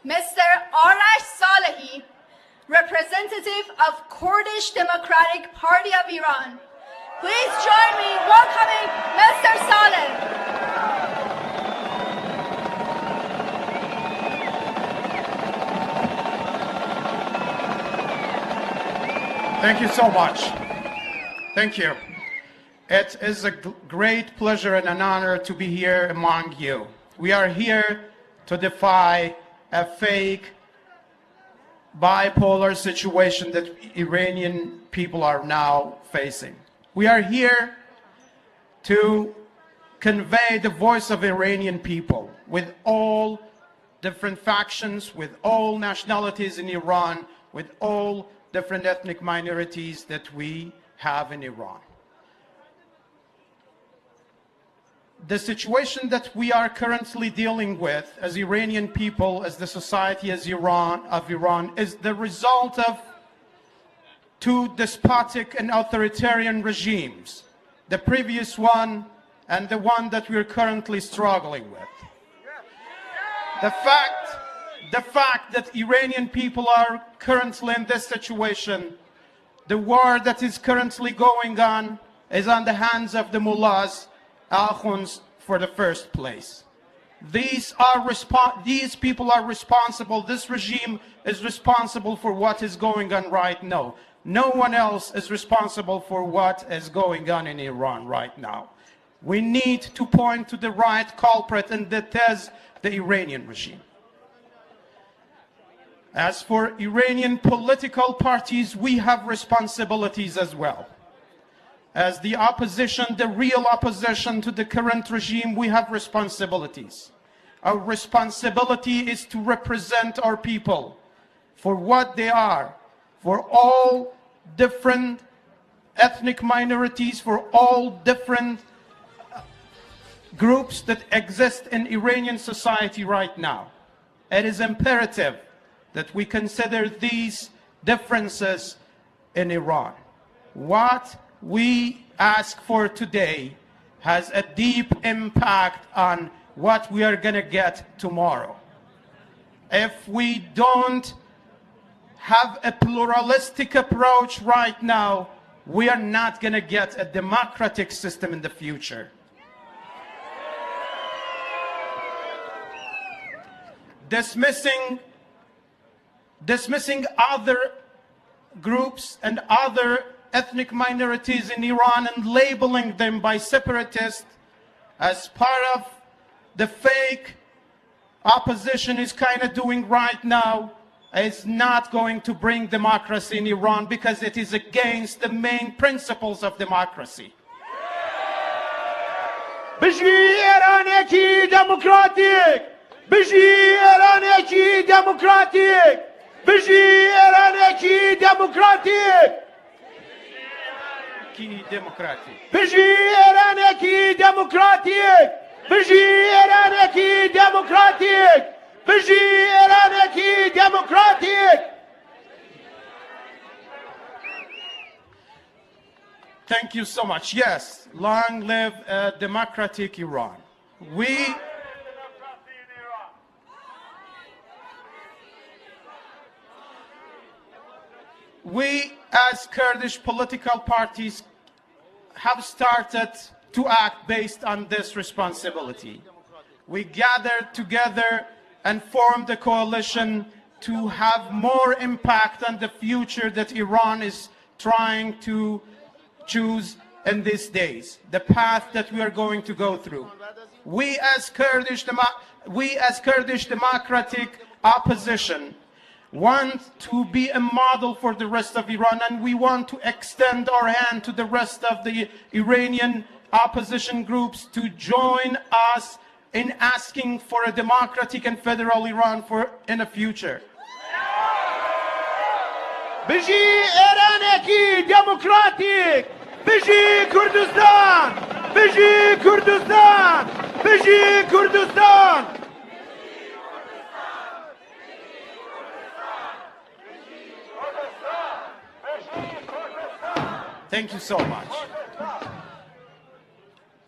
Mr. Arash Saleh, representative of Kurdish Democratic Party of Iran. Please join me in welcoming Mr. Saleh. Thank you so much. Thank you. It is a great pleasure and an honor to be here among you. We are here to defy a fake bipolar situation that Iranian people are now facing. We are here to convey the voice of Iranian people with all different factions, with all nationalities in Iran, with all different ethnic minorities that we have in Iran. The situation that we are currently dealing with as Iranian people, as the society of Iran, is the result of two despotic and authoritarian regimes, the previous one and the one that we're currently struggling with. The fact that Iranian people are currently in this situation, the war that is currently going on is on the hands of the mullahs, Akhuns, for the first place. These people are responsible. This regime is responsible for what is going on right now. No one else is responsible for what is going on in Iran right now. We need to point to the right culprit, and that is the Iranian regime. As for Iranian political parties, we have responsibilities as well. As the opposition, the real opposition to the current regime, we have responsibilities. Our responsibility is to represent our people for what they are, for all different ethnic minorities, for all different groups that exist in Iranian society right now. It is imperative that we consider these differences in Iran. What we ask for today has a deep impact on what we are going to get tomorrow. If we don't have a pluralistic approach right now, we are not going to get a democratic system in the future. Dismissing other groups and other ethnic minorities in Iran and labeling them by separatists as part of the fake opposition is kind of doing right now is not going to bring democracy in Iran, because it is against the main principles of democracy. بشی ایرانیکی دموکراتیک، بشی ایرانیکی دموکراتیک، بشی ایرانیکی دموکراتیک، بشی ایرانیکی دموکراتیک، بشی ایرانیکی دموکراتیک، بشی ایرانیکی دموکراتیک. Thank you so much. Yes, long live democratic Iran. We as Kurdish political parties have started to act based on this responsibility. We gathered together and formed a coalition to have more impact on the future that Iran is trying to choose in these days, the path that we are going to go through. We as Kurdish democratic opposition want to be a model for the rest of Iran, and we want to extend our hand to the rest of the Iranian opposition groups to join us in asking for a democratic and federal Iran in the future. بشی ایرانیکی دموکراتیک، بشی کردستان، بشی کردستان، بشی کردستان. Thank you so much.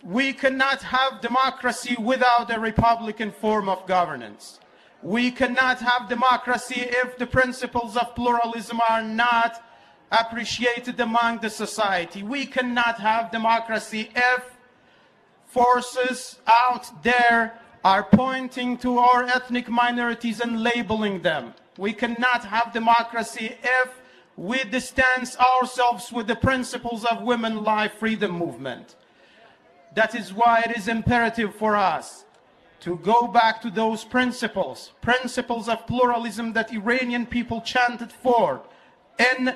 We cannot have democracy without a republican form of governance. We cannot have democracy if the principles of pluralism are not appreciated among the society. We cannot have democracy if forces out there are pointing to our ethnic minorities and labeling them. We cannot have democracy if we distance ourselves with the principles of women life freedom movement. That is why it is imperative for us to go back to those principles, principles of pluralism that Iranian people chanted for in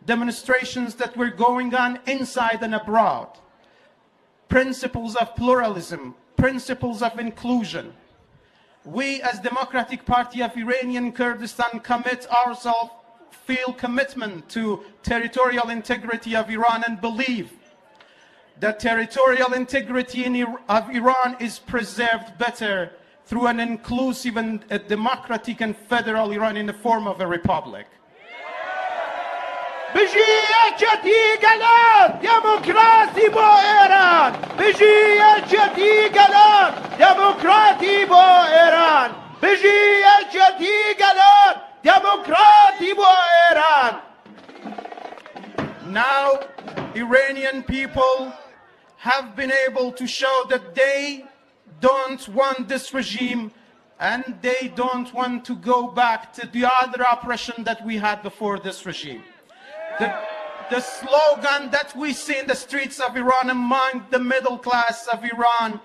demonstrations that were going on inside and abroad. Principles of pluralism, principles of inclusion. We as Democratic Party of Iranian Kurdistan commit ourselves, feel commitment to territorial integrity of Iran and believe that territorial integrity of Iran is preserved better through an inclusive and a democratic and federal Iran in the form of a republic. بجي قلال ديمقراطي بو إيران بجي قلال ديمقراطي بو إيران بجي قلال ديمقراطي بو إيران. Now Iranian people have been able to show that they don't want this regime and they don't want to go back to the other oppression that we had before this regime. The slogan that we see in the streets of Iran among the middle class of Iran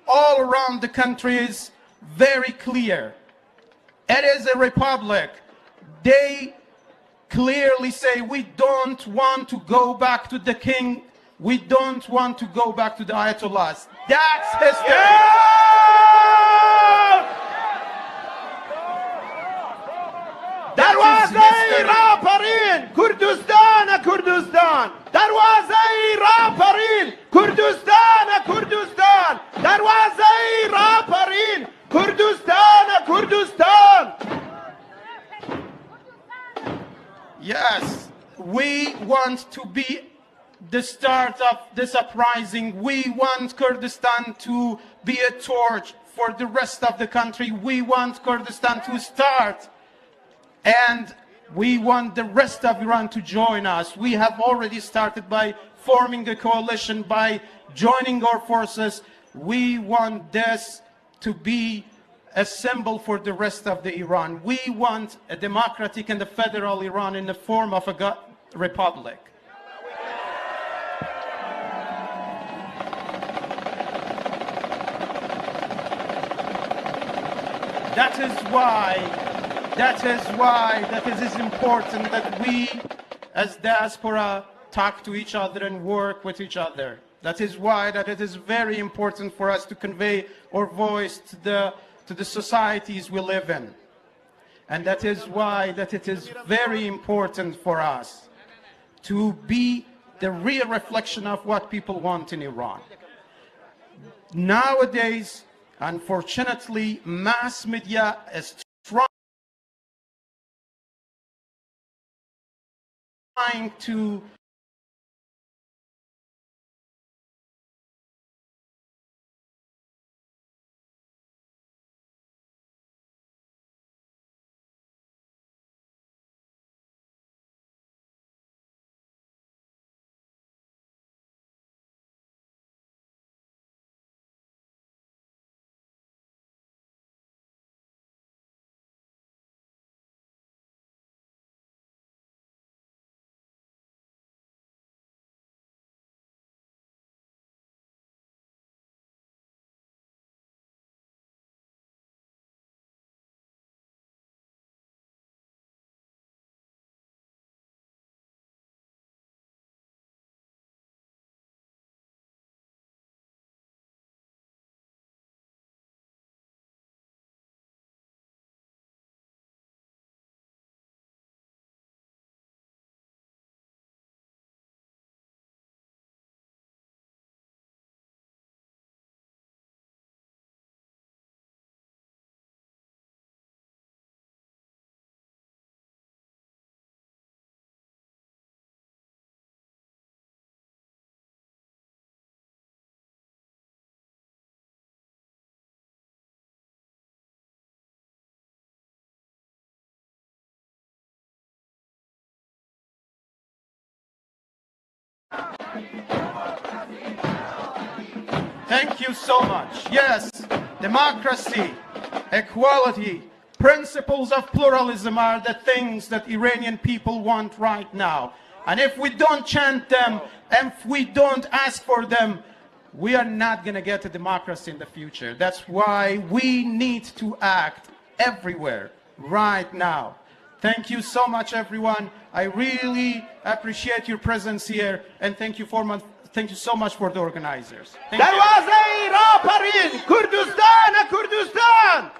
all around the country is very clear. It is a republic. They clearly say we don't want to go back to the king. We don't want to go back to the Ayatollahs. That's history. دروازه راپرین کردستان کردستان دروازه راپرین کردستان کردستان دروازه راپرین کردستان کردستان. Yes, we want to be the start of this uprising. We want Kurdistan to be a torch for the rest of the country. We want Kurdistan to start. And we want the rest of Iran to join us. We have already started by forming a coalition, by joining our forces. We want this to be a symbol for the rest of the Iran. We want a democratic and a federal Iran in the form of a republic. That it is important that we as diaspora talk to each other and work with each other. That is why that it is very important for us to convey our voice to the societies we live in. And that is why that it is very important for us to be the real reflection of what people want in Iran. Nowadays, unfortunately, mass media is trying to Thank you so much. Yes, democracy, equality, principles of pluralism are the things that Iranian people want right now. And if we don't chant them, and if we don't ask for them, we are not going to get a democracy in the future. That's why we need to act everywhere right now. Thank you so much, everyone. I really appreciate your presence here, and thank you so much for the organizers. Thank you. دروازه را پرین کردستان کردستان